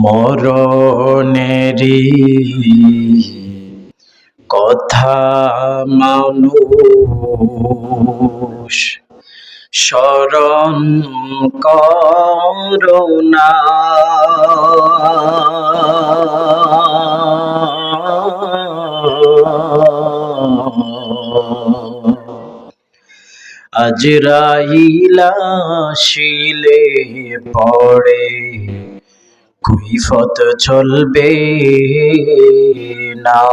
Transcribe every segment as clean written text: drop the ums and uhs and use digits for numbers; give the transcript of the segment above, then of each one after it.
মরণেরই কথা মানুষ স্মরণ করো না। আজরাইল আসিলে পড়ে কৈফত চলবে না।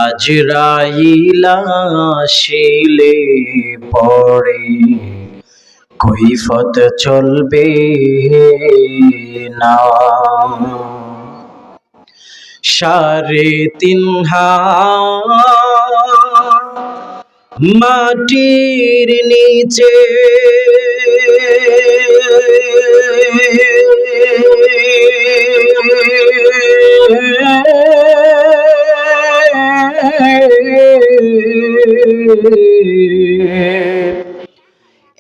আজরাইল আসিলে পড়ে কৈফত চলবে না। ৩.৫ হাত মাটির নিচে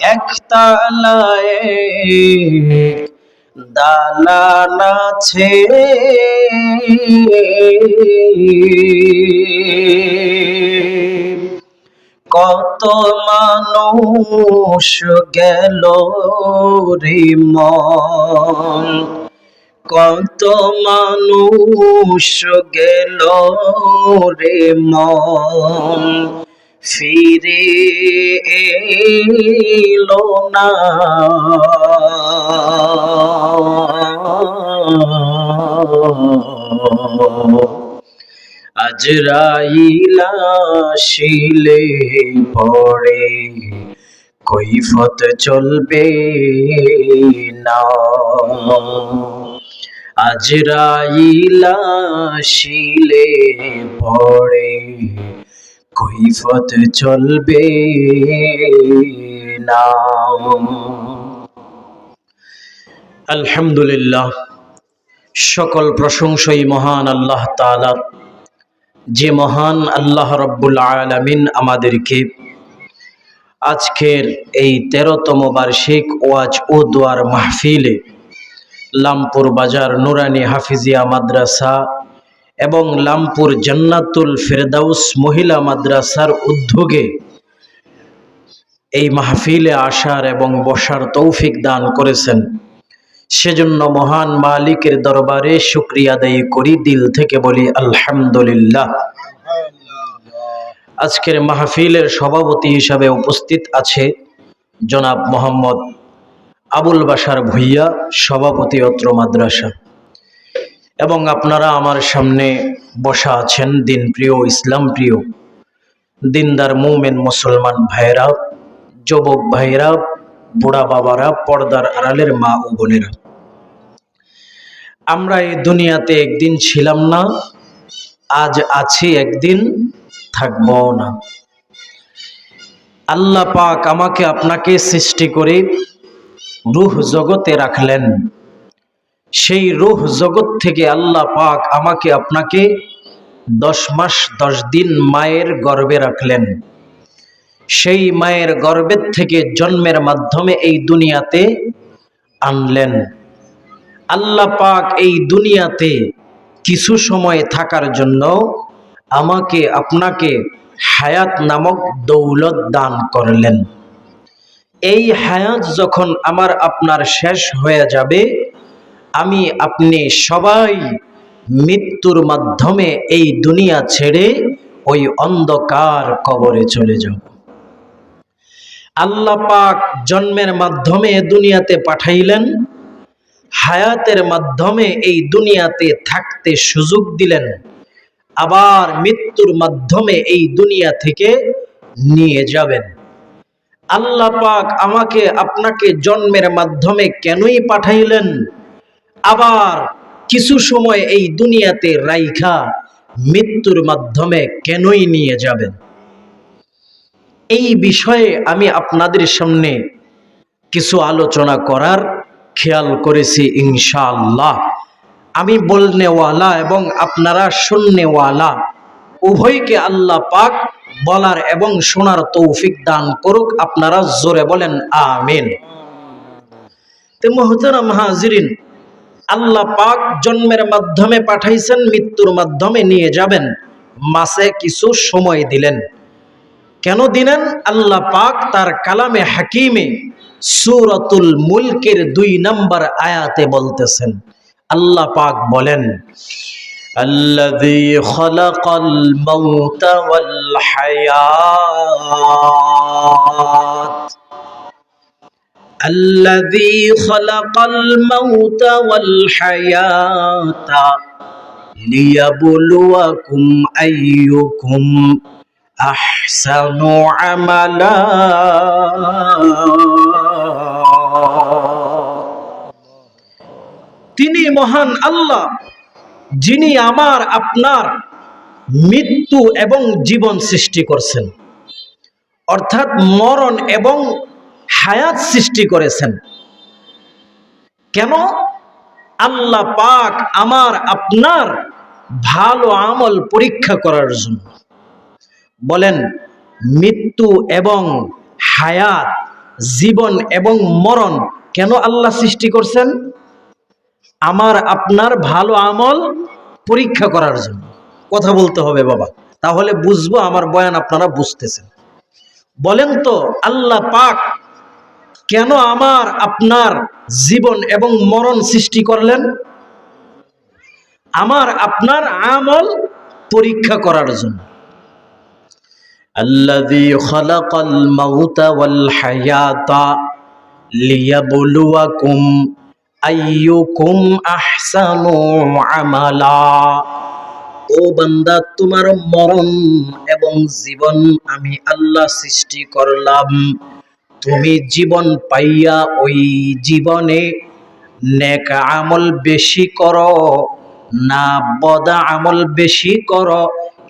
একতলায় দালান আছে, কত মানুষ গেল রে মন, কত মানুষ গেল রে মন, ফিরে এলো না। আজরাইল আসিলে পড়ে কৈফত চলবে না। আজরাইল আসিলে পড়ে কৈফত চলবে না। আলহামদুলিল্লাহ, সকল প্রশংসাই মহান আল্লাহ তাআলার, যে মহান আল্লাহ রব্বুল আলামিন আমাদেরকে আজকের এই 13তম বার্ষিক ওয়াজ ও দোয়ার মাহফিলে লামপুর বাজার নুরানি হাফিজিয়া মাদ্রাসা এবং লামপুর জান্নাতুল ফেরদাউস মহিলা মাদ্রাসার উদ্যোগে এই মাহফিলে আসার এবং বসার তৌফিক দান করেছেন। সেজন্য মহান মালিকের দরবারে শুকরিয়া আদায় করি, দিল থেকে বলি আলহামদুলিল্লাহ। আজকের মাহফিলের সভাপতি হিসাবে উপস্থিত আছে জনাব মোহাম্মদ আবুল বাশার ভুইয়া, সভাপতি অত্র মাদ্রাসা, এবং আপনারা আমার সামনে বসা আছেন দিনপ্রিয়, ইসলাম প্রিয়, দিনদার মুমিন মুসলমান ভাইরা, যুবক ভাইরা, বুড়া বাবারা, পর্দার আড়ালের মা ও বোনেরা। আমরা এই দুনিয়াতে একদিন ছিলাম না, আজ আছি, একদিন থাকবো না। আল্লাহ পাক আমাকে আপনাকে সৃষ্টি করে রূহ জগতে রাখলেন। সেই রূহ জগৎ থেকে আল্লাহ পাক আমাকে আপনাকে 10 মাস 10 দিন মায়ের গর্ভে রাখলেন। সেই মায়ের গর্ভের থেকে জন্মের মাধ্যমে এই দুনিয়াতে আনলেন। আল্লাহ পাক এই দুনিয়াতে কিছু সময় থাকার জন্য আমাকে আপনাকে হায়াত নামক দৌলত দান করলেন। এই হায়াত যখন আমার আপনার শেষ হয়ে যাবে, আমি আপনি সবাই মৃত্যুর মাধ্যমে এই দুনিয়া ছেড়ে ওই অন্ধকার কবরে চলে যাব। আল্লাহ পাক জন্মের মাধ্যমে দুনিয়াতে পাঠাইলেন, হায়াতের মাধ্যমে এই দুনিয়াতে থাকতে সুযোগ দিলেন, আবার মৃত্যুর মাধ্যমে এই দুনিয়া থেকে নিয়ে যাবেন। আল্লাহ পাক আমাকে আপনাকে জন্মের মাধ্যমে কেনই পাঠাইলেন, আবার কিছু সময় এই দুনিয়াতে রাইখা মৃত্যুর মাধ্যমে কেনই নিয়ে যাবেন, এই বিষয়ে আমি আপনাদের সামনে কিছু আলোচনা করার খেয়াল করেছি ইনশাআল্লাহ। আমি বলনেওয়ালা এবং আপনারা শুননেওয়ালা উভয়কে আল্লাহ পাক বলার এবং শোনার তৌফিক দান করুক। আপনারা জোরে বলেন আমিন। তো মুহতারাম হাজিরিন, আল্লাহ পাক জন্মের মাধ্যমে পাঠাইছেন, মৃত্যুর মাধ্যমে নিয়ে যাবেন, মাঝে কিছু সময় দিলেন। কেন দিলেন? আল্লাহ পাক তার কালামে হাকিমে সূরাতুল মুলকের 2 নম্বর আয়াতে বলতেছেন, আল্লাহ পাক বলেন, আল্লাযী খালাকাল মাউতা ওয়াল হায়াত, আল্লাযী খালাকাল মাউতা ওয়াল হায়াতা লিয়াবলুয়াকুম আইয়ুকুম আহসানু আমালা। তিনি মহান আল্লাহ, যিনি আমার আপনার মৃত্যু এবং জীবন সৃষ্টি করছেন, অর্থাৎ মরণ এবং হায়াত সৃষ্টি করেছেন। কেন? আল্লাহ পাক আমার আপনার ভালো আমল পরীক্ষা করার জন্য। বলেন, মৃত্যু এবং হায়াত, জীবন এবং মরণ কেন আল্লাহ সৃষ্টি করছেন? আমার আপনার ভালো আমল পরীক্ষা করার জন্য। কথা বলতে হবে বাবা, তাহলে বুঝবো আমার বয়ান আপনারা বুঝতেছেন। বলেন তো, আল্লাহ পাক কেন আমার আপনার জীবন এবং মরণ সৃষ্টি করলেন? আমার আপনার আমল পরীক্ষা করার জন্য। আল্লাযী খালাকাল মাউতা ওয়াল হায়াতা লিয়াবলুয়াকুম আইয়ুকুম আহসানু আমালা। ও বান্দা, তোমার মরণ এবং জীবন আমি আল্লাহ সৃষ্টি করলাম। তুমি জীবন পাইয়া ওই জীবনে নেক আমল বেশি করো না বদ আমল বেশি করো,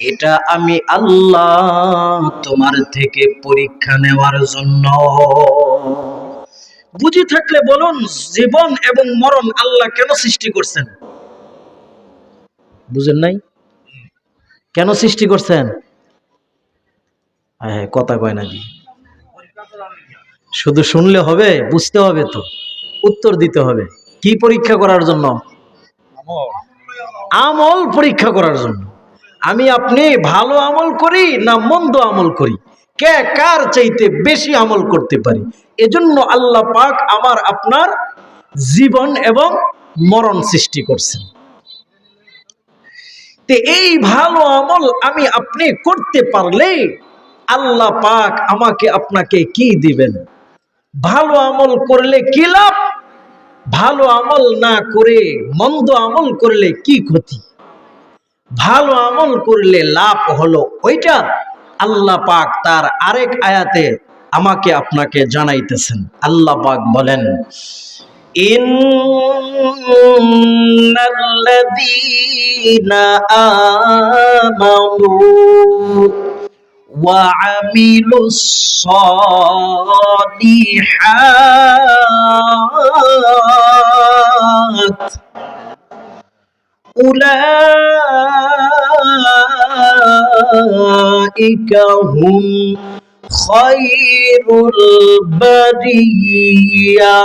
এটা আমি আল্লাহ তোমার থেকে পরীক্ষা নেওয়ার জন্য। বুঝি থাকলে বলুন, জীবন এবং মরণ আল্লাহ কেন সৃষ্টি করছেন? বুঝেন নাই? কেন সৃষ্টি করছেন? কথা কয় না জি, শুধু শুনলে হবে? বুঝতে হবে তো, উত্তর দিতে হবে। কি পরীক্ষা করার জন্য? আমল পরীক্ষা করার জন্য। আমি আপনি ভালো আমল করি না মন্দ আমল করি, কে কার চাইতে বেশি আমল করতে পারি, এজন্য আল্লাহ পাক আমার আপনার জীবন এবং মরণ সৃষ্টি করছেন। তে এই ভালো আমল আমি আপনি করতে পারলে আল্লাহ পাক আমাকে আপনাকে কি দিবেন? ভালো আমল করলে কি লাভ, ভালো আমল না করে মন্দ আমল করলে কি ক্ষতি? ভালো আমল করলে লাভ হলো ওইটা আল্লাহ পাক তার আরেক আয়াতে আমাকে আপনাকে জানাইতেছেন। আল্লাহ পাক বলেন, ইন্নাল্লাযীনা আমানু ওয়া আমিলুস সালিহাত উলাইকা হুম খায়রুল বারিয়া।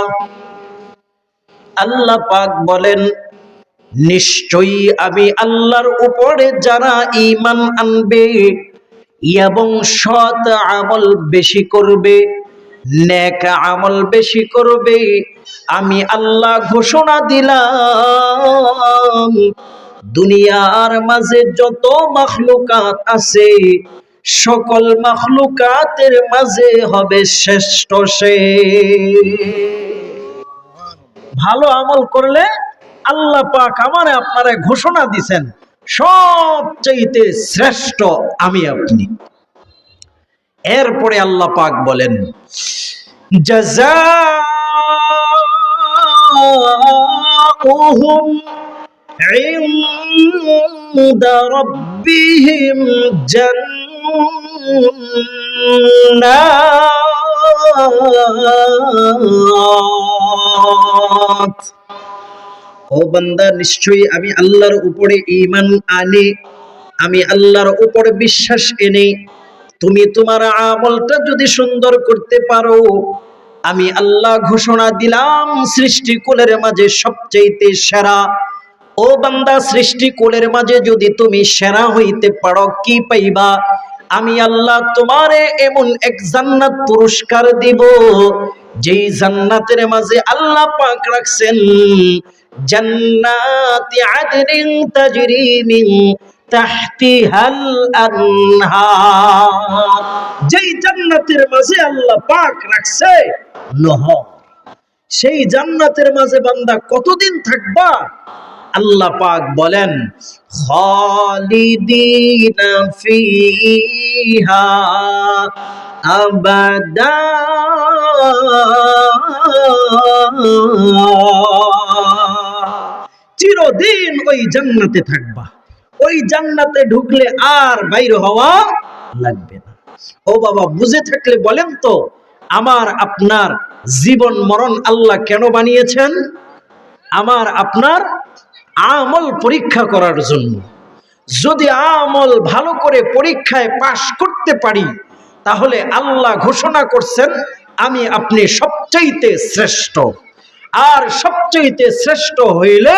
আল্লাহ পাক বলেন, নিশ্চয়ই আমি আল্লাহর উপরে যারা ঈমান আনবে এবং সৎ আমল বেশি করবে, নেক আমল বেশি করবে, আমি আল্লাহ ঘোষণা দিলাম দুনিয়ার মাঝে যত মাখলুকাত আছে সকল মাখলুকাতের মাঝে হবে শ্রেষ্ঠ সে। ভালো আমল করলে আল্লাহ পাক আমারে আপনারে ঘোষণা দিছেন সবচাইতে শ্রেষ্ঠ আমি আপনি। এরপরে আল্লাহ পাক বলেন, জাযাউহুম ইনদা রাব্বিহিম জান্নাত। ও বান্দা, নিশ্চয়ই আমি আল্লাহর উপরে ঈমান আনি, আমি আল্লাহর উপরে বিশ্বাস এনে তুমি তোমার আমলটা যদি সুন্দর করতে পারো, আমি আল্লাহ ঘোষণা দিলাম সৃষ্টিকুলের মাঝে সবচেয়ে সেরা। ও বান্দা, সৃষ্টিকুলের মাঝে যদি তুমি সেরা হইতে পারো কি পাইবা? আমি আল্লাহ তোমারে এমন এক জান্নাত পুরস্কার দিব, যেই জান্নাতের মাঝে আল্লাহ পাক রাখছেন জান্নাতি আদনিন তাজরি মিন তাহতিহাল আনহার। যেই জান্নাতের মাঝে আল্লাহ পাক রাখছে নহর, সেই জান্নাতের মাঝে বান্দা কতদিন থাকবা? আল্লাহ পাক বলেন খালিদিনা ফিহা আবাদা। চিরদিন ওই জান্নাতে থাকবা। ওই জান্নাতে ঢুকলে আর বাইর হওয়া লাগবে না। ও বাবা, বুঝে থাকলে বলেন তো, আমার আপনার জীবন মরণ আল্লাহ কেন বানিয়েছেন? আমার আপনার আমল পরীক্ষা করার জন্য। যদি আমল ভালো করে পরীক্ষায় পাশ করতে পারি, তাহলে আল্লাহ ঘোষণা করছেন আমি আপনি সবচাইতে শ্রেষ্ঠ। আর সবচাইতে শ্রেষ্ঠ হইলে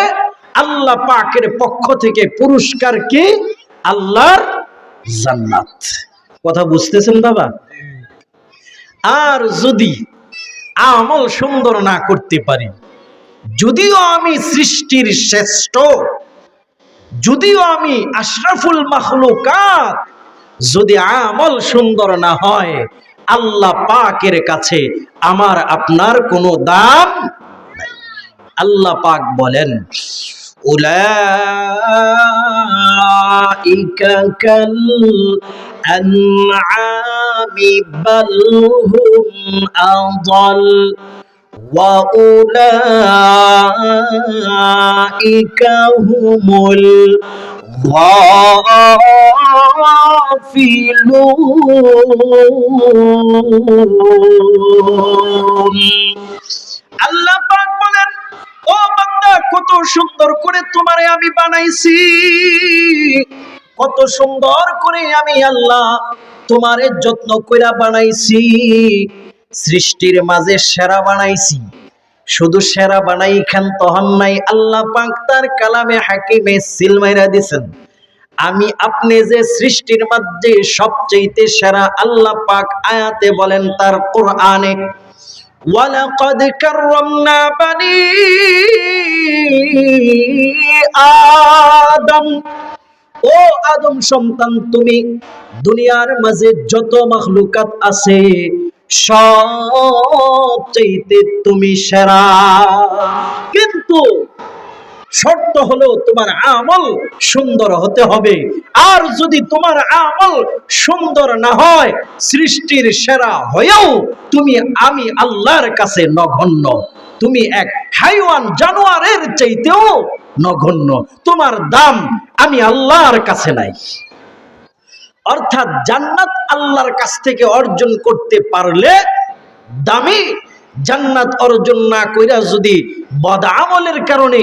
আল্লাহ পাকের পক্ষ থেকে পুরস্কার কি? আল্লাহর জান্নাত। কথা বুঝতেছেন বাবা? আর যদি আমল সুন্দর না করতে পারি, যদিও আমি সৃষ্টির শ্রেষ্ঠ, যদিও আমি আশরাফুল মাখলুকাত, যদি আমল সুন্দর না হয়, আল্লাহ পাকের কাছে আমার আপনার কোনো দাম নাই। আল্লাহ পাক বলেন উলাইকা কাল আনআমি বাল হুম আযাল ওয়া উলাইকা হুমুল গাফিলুন। আল্লাহ পাক বলেন, ও বান্দা, কত সুন্দর করে তোমারে আমি বানাইছি, কত সুন্দর করে আমি আল্লাহ তোমারে যত্ন কইরা বানাইছি, সৃষ্টির মাঝে সেরা বানাইছি। শুধু সেরা বানাই খান তহন নাই, আল্লাহ পাক তার কালামে হাকিমে সিল মাইরা দিছেন আমি আপনি যে সৃষ্টির মধ্যে সবচেয়ে সেরা। আল্লাহ পাক আয়াতে বলেন তার কোরআনে, ওয়ালাকাদ কাররামনা বানি আদম। ও আদম সন্তান, তুমি দুনিয়ার মাঝে যত মাখলুকাত আছে সবচেয়ে তুমি সেরা। কিন্তু শর্ত হলো তোমার আমল সুন্দর হতে হবে। আর যদি তোমার আমল সুন্দর না হয়, সৃষ্টির সেরা হয়েও তুমি আমি আল্লাহর কাছে নগণ্য। তুমি এক হাইওয়ান জানোয়ারের চাইতেও নগণ্য। তোমার দাম আমি আল্লাহর কাছে নাই। অর্থাৎ জান্নাত আল্লাহর কাছ থেকে অর্জন করতে পারলে দামি, জান্নাত অর্জন না কইরা যদি বদআমলের কারণে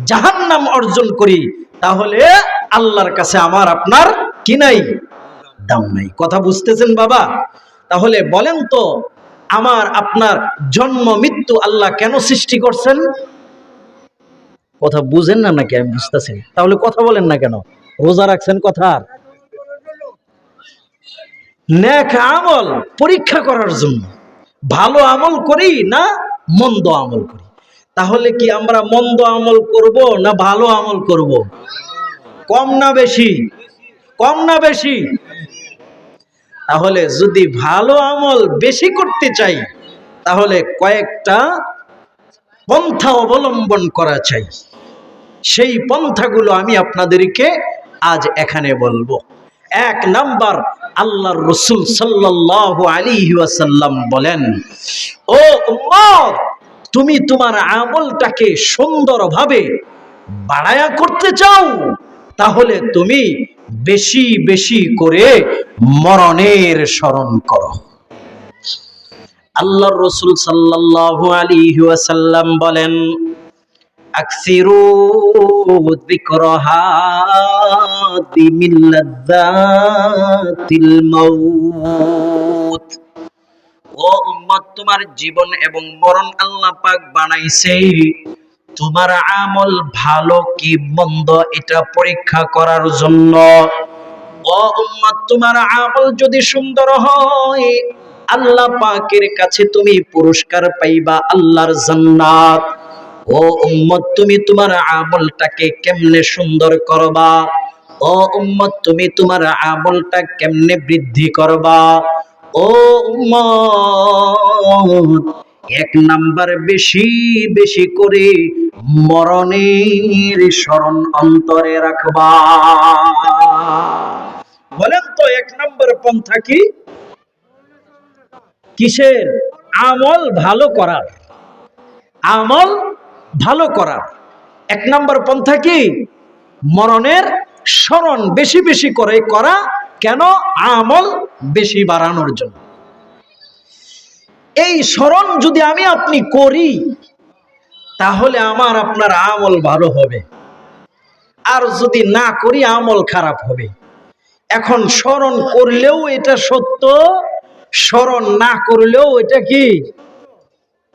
জাহান্নাম অর্জন করি, তাহলে আল্লাহর কাছে আমার আপনার কি নাই? দাম নাই। কথা বুঝতেছেন বাবা? তাহলে বলেন তো, আমার আপনার জন্ম মৃত্যু আল্লাহ কেন সৃষ্টি করছেন? কথা বুঝেন না নাকি? আমি বুঝতেছি। তাহলে কথা বলেন না কেন? রোজা রাখছেন কথার? নেক আমল পরীক্ষা করার জন্য। ভালো আমল করি না মন্দ আমল করি। তাহলে কি আমরা মন্দ আমল করব না ভালো আমল করব? কম না বেশি? কম না বেশি? তাহলে যদি ভালো আমল বেশি করতে চাই, তাহলে কয়েকটা পন্থা অবলম্বন করা চাই। সেই পন্থাগুলো আমি আপনাদেরকে আজ এখানে বলবো। এক নাম্বার, আল্লাহর রাসূল সাল্লাল্লাহু আলাইহি ওয়াসাল্লাম বলেন, ও উম্মত, তুমি তোমার আমলটাকে সুন্দরভাবে বাড়ায়া করতে চাও, তাহলে তুমি বেশি বেশি করে মরণের স্মরণ করো। আল্লাহর রাসূল সাল্লাল্লাহু আলাইহি ওয়াসাল্লাম বলেন, আকসিরু যিকরাহা মিন লাযযাতিল মাউত ও উম্মত, তোমার জীবন এবং মরণ আল্লাহ পাক বানাইছে তোমার আমল ভালো কি মন্দ এটা পরীক্ষা করার জন্য। ও উম্মত, তোমার আমল যদি সুন্দর হয় আল্লাহ পাকের কাছে তুমি পুরস্কার পাইবা, আল্লাহর জান্নাত। ও উম্মত, তুমি তোমার আমলটাকে কেমনে সুন্দর করবা? ও উম্মত, তুমি তোমার আমলটা কেমনে বৃদ্ধি করবা? ও উম্মত, এক নাম্বার বেশি বেশি করে মরণের স্মরণ অন্তরে রাখবা। বলেন তো এক নাম্বার পন্থা কি? কিসের? আমল ভালো করার। আমল ভালো করার এক নাম্বার পন্থা কি? মরণের স্মরণ বেশি বেশি করে করা। কেন? আমল বেশি বাড়ানোর জন্য। এই স্মরণ যদি আমি আপনি করি তাহলে আমার আপনার আমল ভালো হবে, আর যদি না করি আমল খারাপ হবে। এখন স্মরণ করলেও এটা সত্য, স্মরণ না করলেও এটা কি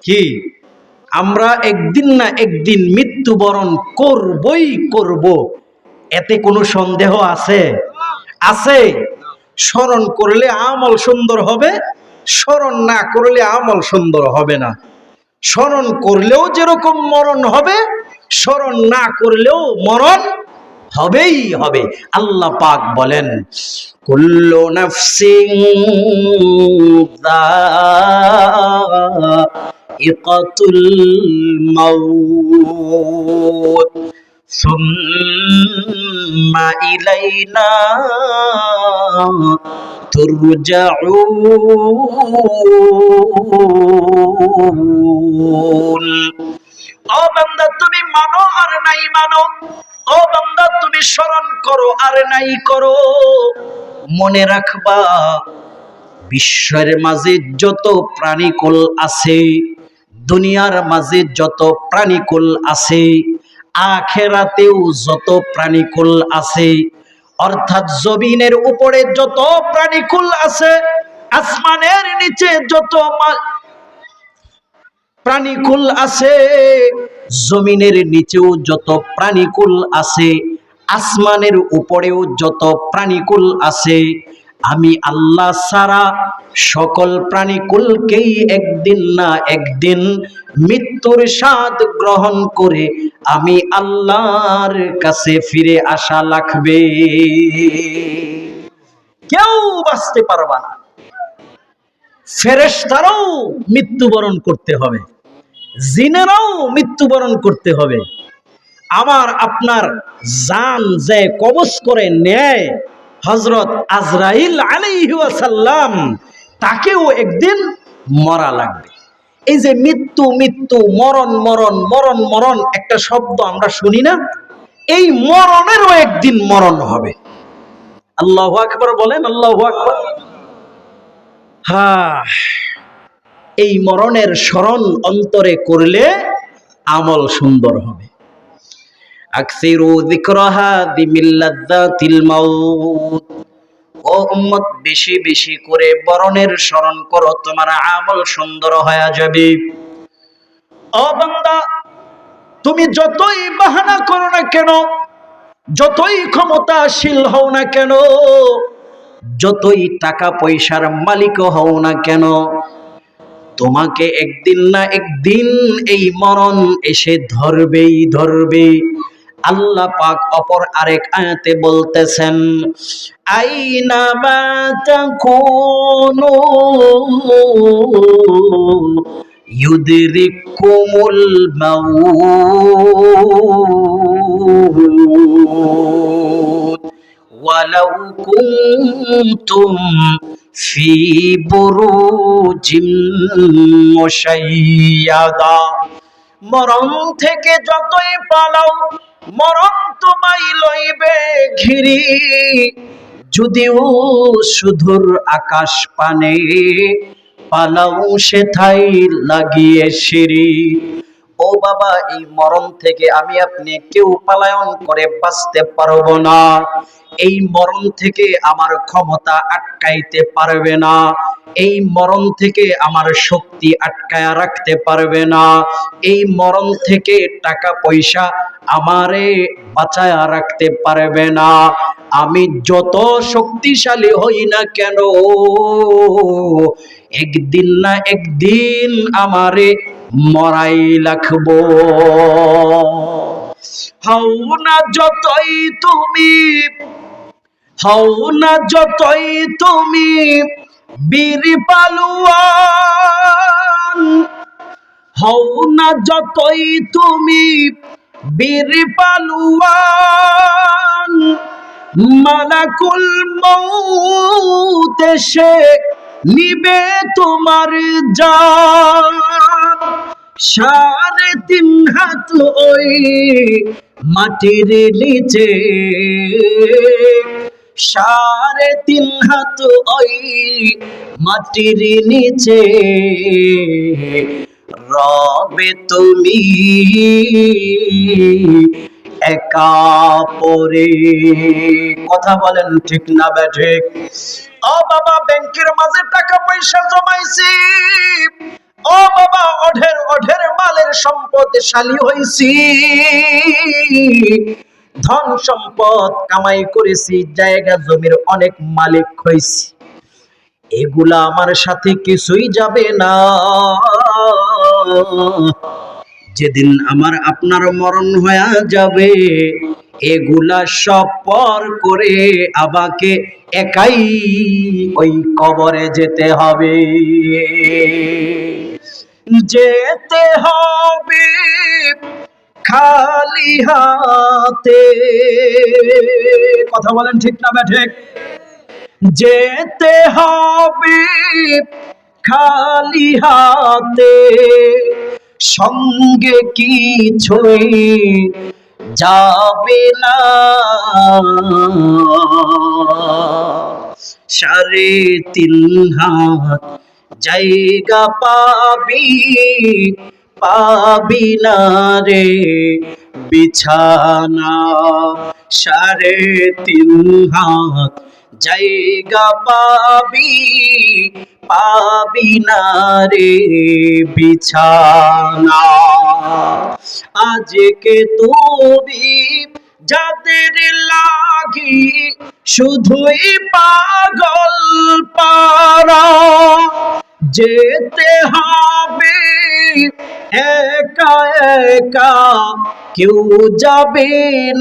কি আমরা একদিন না একদিন মৃত্যুবরণ করবই করব, এতে কোনো সন্দেহ আছে? আছে। স্মরণ করলে আমল সুন্দর হবে, স্মরণ না করলে আমল সুন্দর হবে না। স্মরণ করলেও যেরকম মরণ হবে, স্মরণ না করলেও মরণ হবেই হবে। আল্লাহ পাক বলেন, কুল্লু নাফসিন যায়িকাতুল মাউত সুম্মা ইলাইনা তুরজাউন। ও বান্দা, তুমি মানো আর নাই মানো, ও বান্দা তুমি স্মরণ করো আর নাই করো, মনে রাখবা বিশ্বের মাঝে যত প্রাণীকুল আছে, দুনিয়ার মাঝে যত প্রাণীকুল আছে, আখেরাতেও যত প্রাণীকুল আছে, অর্থাৎ জমিনের উপরে যত প্রাণীকুল আছে, আসমানের নিচে যত প্রাণীকুল আছে, জমিনের নিচেও যত প্রাণীকুল আছে, আসমানের উপরেও যত প্রাণীকুল আছে, আমি আল্লাহ ছাড়া সকল প্রাণীকুলকেই একদিন না একদিন মৃত্যুর স্বাদ গ্রহণ করে আমি আল্লাহর কাছে ফিরে আসা লাগবে। কেউ বাঁচতে পারবা না। ফেরেশতারাও মৃত্যুবরণ করতে হবে, জিনেরাও মৃত্যুবরণ করতে হবে। আমার আপনার জান যে কবজ করে নেয় হযরত আজরাইল আলাইহি ওয়াসাল্লাম, তাকেও একদিন মরা লাগবে। এই যে মৃত্যু মৃত্যু, মরণ মরণ, মরণ মরণ একটা শব্দ আমরা শুনি না? এই মরণেরও একদিন মরণ হবে। আল্লাহু আকবার বলেন, আল্লাহু আকবার। হ্যাঁ, এই মরণের স্মরণ অন্তরে করলে আমল সুন্দর হবে। আকসিরু যিকরাহা বিমিল্লাযাতিল মাউত। ও উম্মত, বেশি বেশি করে মরণের স্মরণ করো, তোমার আমল সুন্দর হয়ে যাবে। ও বান্দা, তুমি যতই বাহানা করো না কেন, যতই ক্ষমতাশীল হও না কেন, যতই টাকা পয়সার মালিক হও না কেন, তোমাকে একদিন না একদিন এই মরণ এসে ধরবেই ধরবে। আল্লাহ পাক অপর আরেক আয়াতে বলতেছেন, আইনামা তাকুনু ইউদরিকুমুল মাউত ওয়ালাউ কুনতুম ফি বুরুজিম মুশাইয়াদা। মরণ থেকে যতই পালাও, মরণ তোমায় লইবে ঘিরি, যদিও সুদূর আকাশ পানে পালাও সেথায় লাগিয়ে সিঁড়ি। ও বাবা, এই মরণ থেকে আমি আপনি কেউ পলায়ন করে বাঁচতে পারবো না। এই মরণ থেকে আমার ক্ষমতা আটকাইতে পারবে না। এই মরণ থেকে আমার শক্তি আটকায়া রাখতে পারবে না। এই মরণ থেকে টাকা পয়সা আমারে বাঁচায়া রাখতে পারবে না। আমি যত শক্তিশালী হই না কেন, একদিন না একদিন আমারে মরাই লাগবো। হও না যতই তুমি, হও না যতই তুমি বীর পালুয়ান, হও না যতই তুমি বীর পালুয়ান, মালাকুল মউত এসে নিবে তোমার জান। 3.5 হাত ওই মাটির নিচে, 3.5 হাত ওই মাটির নিচে, রবে তুমি একা পড়ে। কথা বলেন ঠিক না বেঠিক? ও বাবা, ব্যাংকের মাঝে টাকা পয়সা জমাইছি, ও বাবা অঢের অঢের মালের সম্পদশালী হইছি, ধন সম্পদ কামাই করেছি, জায়গা জমির অনেক মালিক হইছি, এগুলা আমার সাথে কিছুই যাবে না। যেদিন আমার আপনার মরণ হয়ে যাবে, এগুলা সব পর করে আমাকে একাই ওই কবরে যেতে হবে। যেতে হবে খালি হাতে। কথা বলেন ঠিক না বেঠিক? যেতে হবে খালি হাতে, সঙ্গে কিছুই যাবে না। 3.5 হাত জায়গা পাবি, পাবি না রে বিছানা। 3.5 হাত জায়গা পাবি, পাবি না রে বিছানা। আজকে তুমি যাদের লাগি শুধুই পাগল পারা, যেতে হবে একা একা, কেউ যাবে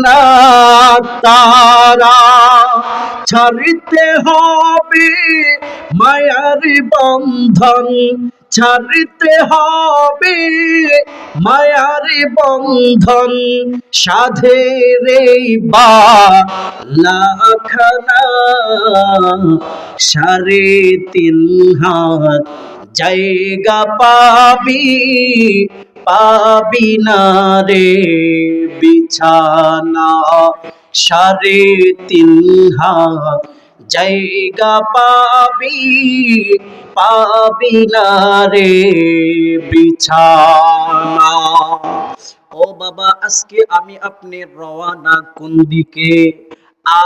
না তারা। ছাড়তে হবে মায়ার বন্ধন, ছাড়তে হবে মায়ার বন্ধন, সাধের এই বালাখানা। 3.5 হাত জায়গা পাবি, পাবি না রে বিছানা। 3.5 হাত জায়গা পাবি, পাবি না রে বিছানা। ও বাবা, আজকে আমি আপনি রওয়ানা কোন দিকে,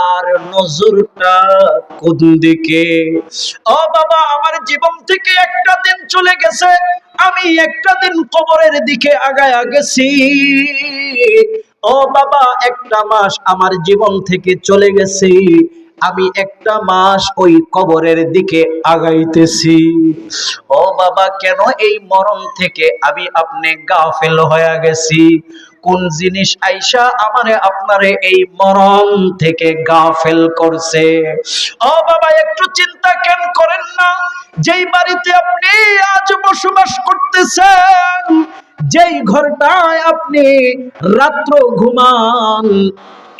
আর নজরটা কোন দিকে? ও বাবা, আমার জীবন থেকে একটা দিন চলে গেছে, আমি একটা দিন কবরের দিকে আগায়া গেছি। ও বাবা, একটা মাস আমার জীবন থেকে চলে গেছে, আমি একটা মাস ওই কবরের দিকে আগাইতেছি। ও বাবা, কেন এই মরণ থেকে আমি আপনি গাফেল হয়ে গেছি? কোন জিনিস আইসা আমারে আপনারে এই মরণ থেকে গাফেল করছে? ও বাবা, একটু চিন্তা কেন করেন না? যেই বাড়িতে আপনি আজ বসবাস করতেছেন, যেই ঘরটায় আপনি রাত্র ঘুমান,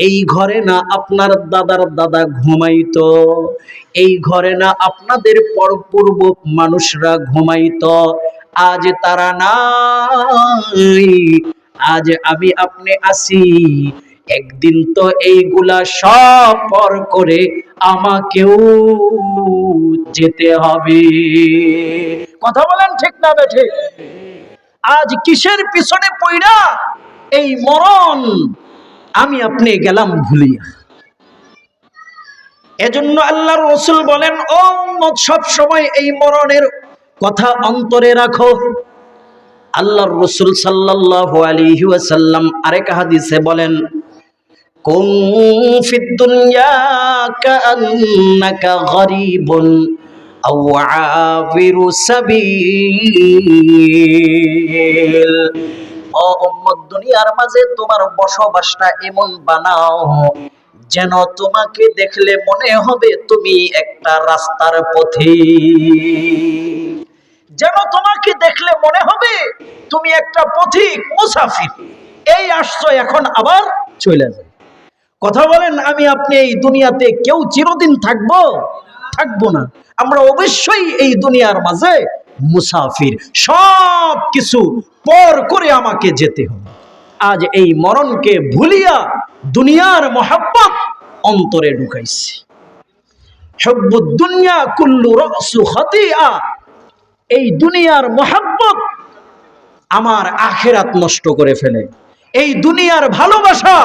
এই ঘরে না আপনার দাদার দাদা ঘুমাইতো? এই ঘরে না আপনাদের পূর্ব মানুষরা ঘুমাইতো? আজ তারা নাই, আজ আমি আপনি আছি। একদিন তো এইগুলা সব পর করে আমাকেও যেতে হবে। কথা বলেন ঠিক না বেঠিক? আজ কিসের পিছনে পইড়া এই মরণ আমি আপনি গেলাম ভুলিয়া। এজন্য আল্লাহর রাসূল বলেন, ও উম্মত, সব সময় এই মরণের কথা অন্তরে রাখো। আল্লাহর রাসূল সাল্লাল্লাহু আলাইহি ওয়াসাল্লাম আরেক হাদিসে বলেন, কুন ফিদ দুনিয়া কাআন্নাকা গরীবুন আও আবিরু সাবিল। ও উম্মত, দুনিয়ার মাঝে তোমার বসবাসটা এমন বানাও যেন তোমাকে দেখলে মনে হবে তুমি একটা রাস্তার পথিক, যেন তোমাকে দেখলে মনে হবে তুমি একটা পথিক, মুসাফির, এই আসছো এখন আবার চলে যায়। কথা বলেন, আমি আপনি এই দুনিয়াতে কেউ চিরদিন থাকবো? থাকবো না। আমরা অবশ্যই এই দুনিয়ার মাঝে মুসাফির, সব কিছু পর করে আমাকে যেতে হবে। আজ এই মরণকে ভুলিয়া দুনিয়ার মহাব্বত অন্তরে ঢুকাইছি। হুব্বুদ দুনিয়া কুল্লু রাসু খাতিয়া। এই দুনিয়ার মহাব্বত আমার আখিরাত নষ্ট করে ফেলে। এই দুনিয়ার ভালোবাসা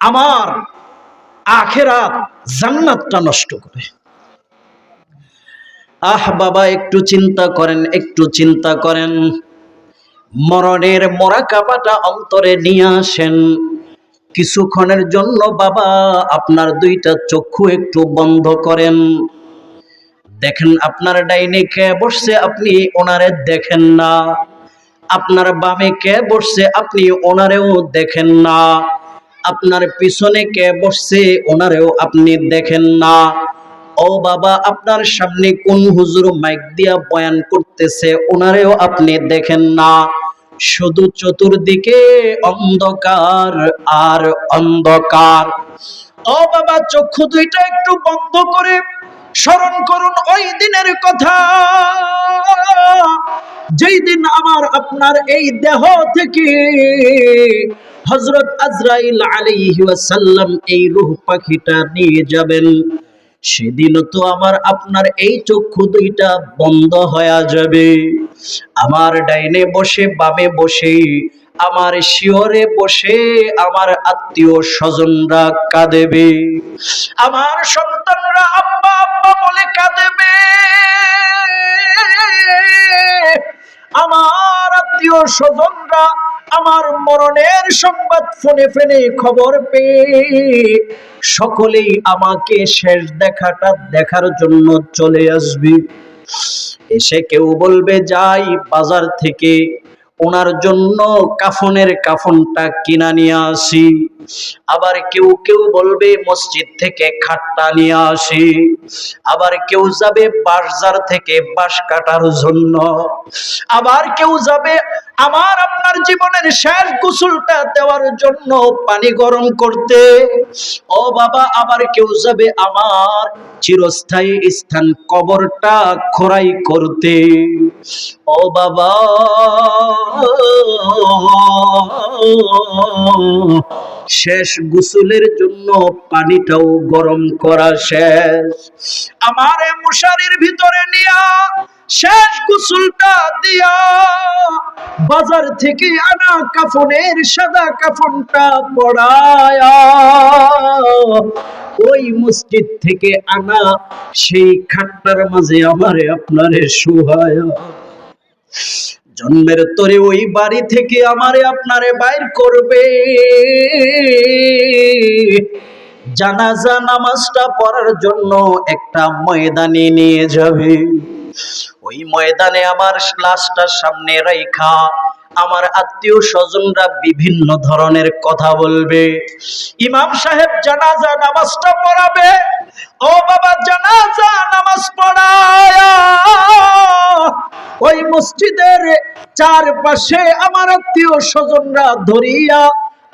আমার আখিরাত, জান্নাতটা নষ্ট করে। আহ বাবা, একটু চিন্তা করেন, একটু চিন্তা করেন। মরণের মোরাকাবাটা অন্তরে নিয়ে আসেন। কিছুক্ষণের জন্য বাবা আপনার দুইটা চক্ষু একটু বন্ধ করেন। দেখেন আপনার ডাইনে কে বসছে, আপনি ওনারে দেখেন না। আপনার বামে কে বসছে, আপনি ওনারেও দেখেন না। আপনার পিছনে কে বসছে, ওনারেও আপনি দেখেন না। ও বাবা, আপনার সামনে কোন হুজুর মাইক দিয়া বয়ান করতেছে, ওনারেও আপনি দেখেন না। শুধু চতুর্দিকে অন্ধকার আর অন্ধকার। ও বাবা, চক্ষু দুইটা একটু বন্ধ করে স্মরণ করুন ওই দিনের কথা, যেই দিন আমার আপনার এই দেহ থেকে হযরত আজরাইল আলাইহি ওয়াসাল্লাম এই রূহ পাখিটা নিয়ে যাবেন। সেদিন তো আমার আপনার এই চক্ষু দুইটা বন্ধ হয়ে যাবে। আমার ডাইনে বসে, বামে বসে, আমার শিয়রে বসে আমার আত্মীয় স্বজনরা কাঁদেবে। আমার সন্তানরা আব্বা আব্বা বলে কাঁদেবে। আমার আত্মীয় স্বজনরা আমার মরণের সংবাদ ফোনে ফোনে খবর পেয়ে সকলেই আমাকে শেষ দেখাটা দেখার জন্য চলে আসবে। এসে কেউ বলবে যাই বাজার থেকে ওনার জন্য কাফনের কাফনটা কিনা নিয়ে আসি। আবার কেউ কেউ বলবে মসজিদ থেকে খাটটা নিয়ে আসি। আবার কেউ যাবে বাজার থেকে বাঁশ কাটার জন্য। আবার কেউ যাবে আমার আপনার জীবনের শেষ গোসলটা দেওয়ার জন্য পানি গরম করতে। ও বাবা, আবার কেউ যাবে আমার চিরস্থায়ী স্থান কবরটা খোঁড়াই করতে। ও বাবা, শেষ গোসলের জন্য পানিটাও গরম করা শেষ। আমারে মশারির ভিতরে নিয়া শেষ গোসলটা দিয়া বাজার থেকে আনা কাফনের সাদা কাফনটা পড়ায়া ওই মসজিদ থেকে আনা সেই খাটটার মাঝে আমারে আপনারে শুহায়া জন্মের তরে ওই বাড়ি থেকে আমারে আপনারে বাইর করবে। জানাজা নামাজটা পড়ার জন্য একটা ময়দানে নিয়ে যাবে। ওই ময়দানে আমার লাশটার সামনে রাইখা আমার আত্মীয় স্বজনরা বিভিন্ন ধরনের কথা বলবে। ইমাম সাহেব জানাজা নামাজটা পড়াবে। ও বাবা, জানাজা নামাজ পড়ায়া ওই মসজিদের চারপাশে আমার আত্মীয় স্বজনরা ধরিয়া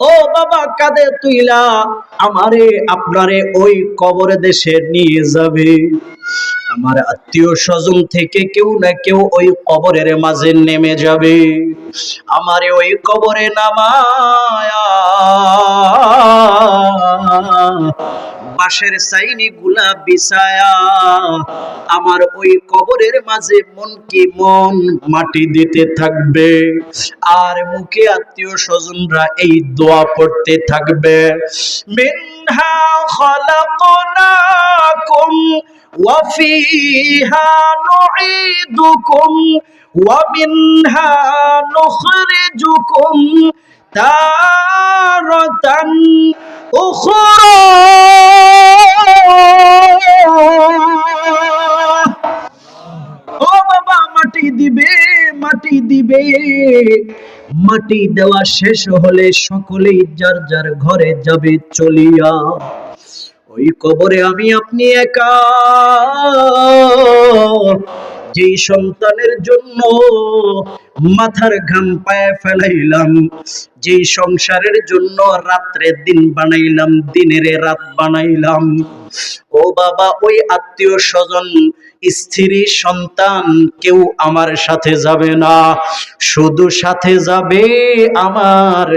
ও বাবা কাঁধে তুইলা আমারে আপনারে ওই কবর দেশে নিয়ে যাবে। আমার আত্মীয় স্বজন থেকে কেউ না কেউ ওই কবরের মাঝে নেমে যাবে। আমারে ওই কবরে নামায়া লাশের চাইনি গুলা বিছায়া আমার ওই কবরের মাঝে মন কি মন মাটি দিতে থাকবে, আর মুখে আত্মীয় স্বজনরা এই দোয়া পড়তে থাকবে, মিনহা খালাকনাকুম ওয়া ফিহা নুঈদুকুম ওয়া মিনহা নুখরিজুকুম তারাতান উখরা। ও বাবা, মাটি দিবে, মাটি দিবে। মাটি দেওয়া শেষ হলে সকলেই যার যার ঘরে যাবে চলিয়া। ওই কবরে আমি আপনি একা। যেই সন্তানের জন্য মাথার ঘাম পায়ে ফেলাইলাম, যেই সংসারের জন্য রাত্রে দিন বানাইলাম, দিনের রাত বানাইলাম, ও বাবা, ওই আত্মীয় স্বজন, স্ত্রী, সন্তান কেউ আমার সাথে যাবে না, শুধু সাথে যাবে আমার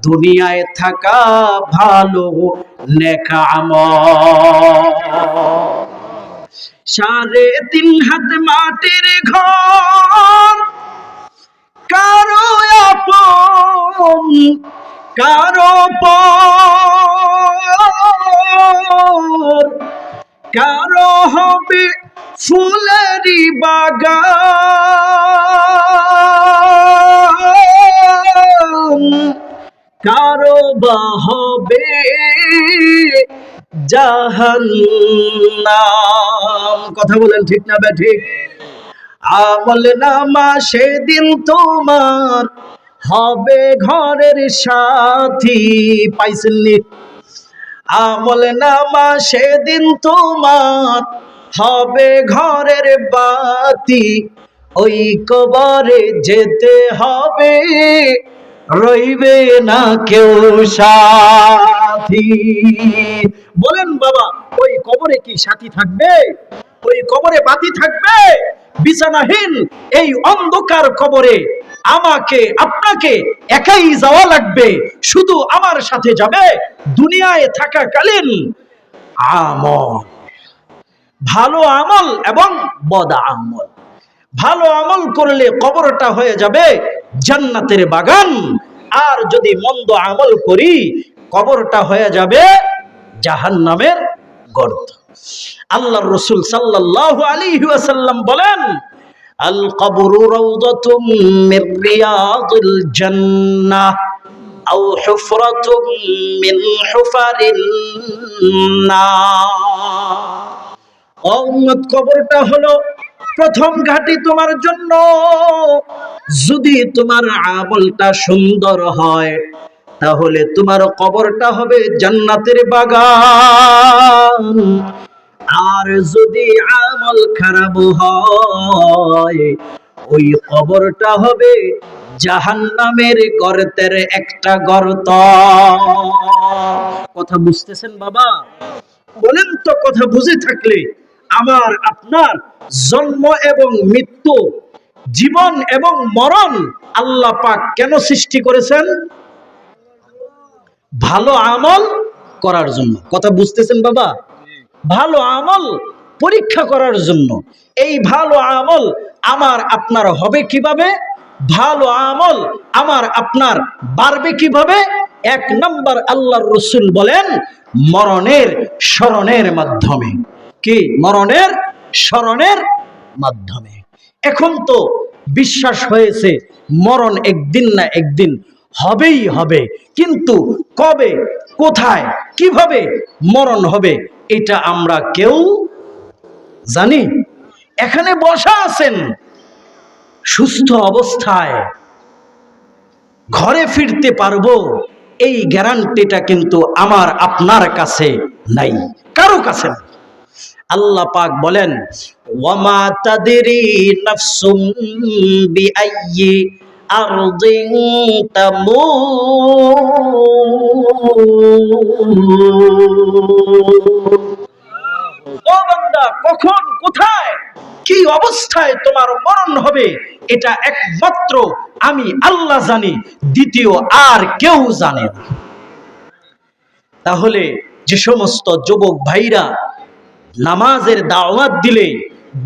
দুনিয়ায় থাকা ভালো নেক আমল। 3.5 হাত মাটির ঘর, কারো আপন কারো পর, কারো হবে ফুলেরই বাগান, কারো বা হবে জাহান্নাম। কথা বলেন ঠিক না বেঠিক? আমল নামা সেদিন তোমার হবে ঘরের সাথী, পাইছেননি? আমল নামা সেদিন তোমার হবে ঘরের বাতি, ওই কবরে যেতে হবে, রইবে না কেউ সাথী। বলেন বাবা, ওই কবরে কি সাথী থাকবে? ওই কবরে বাতি থাকবে? বিছানাহীন এই অন্ধকার কবরে আমাকে আপনাকে একাই যাওয়া লাগবে। শুধু আমার সাথে যাবে দুনিয়ায় থাকাকালীন আমল, ভালো আমল এবং বদ আমল। ভালো আমল করলে কবরটা হয়ে যাবে জান্নাতের বাগান, আর যদি মন্দ আমল করি কবরটা হয়ে যাবে জাহান্নামের গর্ত। আল্লাহর রাসূল সাল্লাল্লাহু আলাইহি ওয়াসাল্লাম বলেন, আল কবরু রাউদাতুম মির রিয়াদিল জান্নাহ আও হুফরাতুম মিন হুফারিন নার। উম্মত, কবরটা হলো প্রথম ঘাঁটি তোমার জন্য। যদি তোমার আমলটা সুন্দর হয় তাহলে তোমার কবরটা হবে জান্নাতের বাগান, আর যদি আমল খারাপ হয় ওই কবরটা হবে জাহান্নামের গর্তের একটা গর্ত। কথা বুঝতেছেন বাবা? বলেন তো, কথা বুঝে থাকলে আমার আপনার জন্ম এবং মৃত্যু, জীবন এবং মরণ আল্লাহ পাক কেন সৃষ্টি করেছেন? ভালো আমল করার জন্য। কথা বুঝতেছেন বাবা? ভালো আমল পরীক্ষা করার জন্য। এই ভালো আমল আমার আপনার হবে কিভাবে? ভালো আমল আমার আপনার বাড়বে কিভাবে? 1 নম্বর, আল্লাহর রাসূল বলেন মরণের স্মরণের মাধ্যমে। কি? মরণের স্মরণের মাধ্যমে। এখন তো বিশ্বাস হয়েছে মরণ একদিন না একদিন হবেই হবে, কিন্তু কবে, কোথায়, কিভাবে মরণ হবে এটা আমরা কেউ জানি? এখানে বসা আছেন সুস্থ অবস্থায় ঘরে ফিরতে পারবো এই গ্যারান্টিটা কিন্তু আমার আপনার কাছে নাই, কারো কাছে নাই। আল্লাহ পাক বলেন, ওয়ামা তাদরি নাফসুম বিআইয়ি আরদিন তামুত। ও বান্দা, কখন, কোথায়, কি অবস্থায় তোমার মরণ হবে এটা একমাত্র আমি আল্লাহ জানি, দ্বিতীয় আর কেউ জানে না। তাহলে যে সমস্ত যুবক ভাইরা নামাজের দাওয়াত দিলে,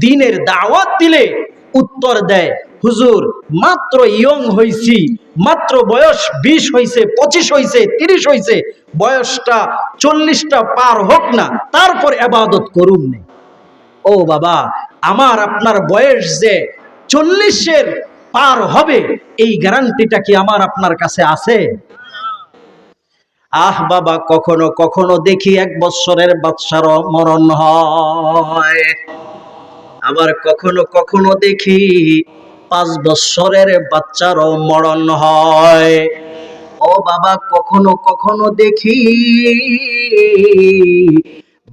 দ্বীনের দাওয়াত দিলে উত্তর দেয়, হুজুর মাত্র ইয়ং হইছি, মাত্র বয়স 20 হইছে, 25 হইছে, 30 হইছে, বয়সটা 40টা পার হোক না, তারপর ইবাদত করুন না। ও বাবা, আমার আপনার বয়স যে 40-এর পার হবে, এই গ্যারান্টিটা কি আমার আপনার কাছে আছে? আহ বাবা, কখনো কখনো দেখি 1 বছরের বাচ্চারও মরণ হয়, আবার কখনো কখনো দেখি 5 বছরের বাচ্চারও মরণ হয়। ও বাবা, কখনো কখনো দেখি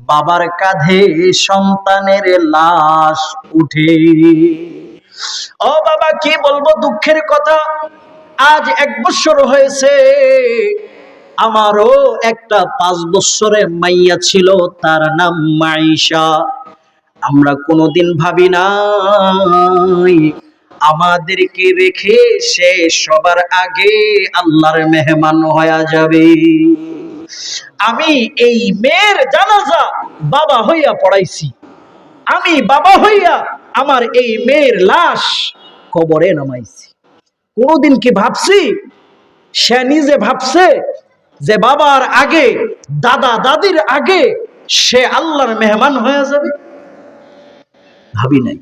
বাবার কাঁধে সন্তানের লাশ উঠে। ও বাবা, কি বলবো দুঃখের কথা, আজ 1 বছর হয়েছে, আমারও একটা 5 বছরের মাইয়া ছিল, তার নাম মাইশা। আমরা কোনোদিন ভাবি নাই আমাদেরকে রেখে সে সবার আগে আল্লাহর মেহমান হয়ে যাবে। আমি এই মেয়ের জানাজা বাবা হইয়া পড়াইছি, আমি বাবা হইয়া আমার এই মেয়ের লাশ কবরে নামাইছি। কোনোদিন কি ভাবছি সে নিজে ভাবছে যে বাবার আগে, দাদা দাদির আগে সে আল্লাহর মেহমান হয়ে যাবে? ভাবি নাই।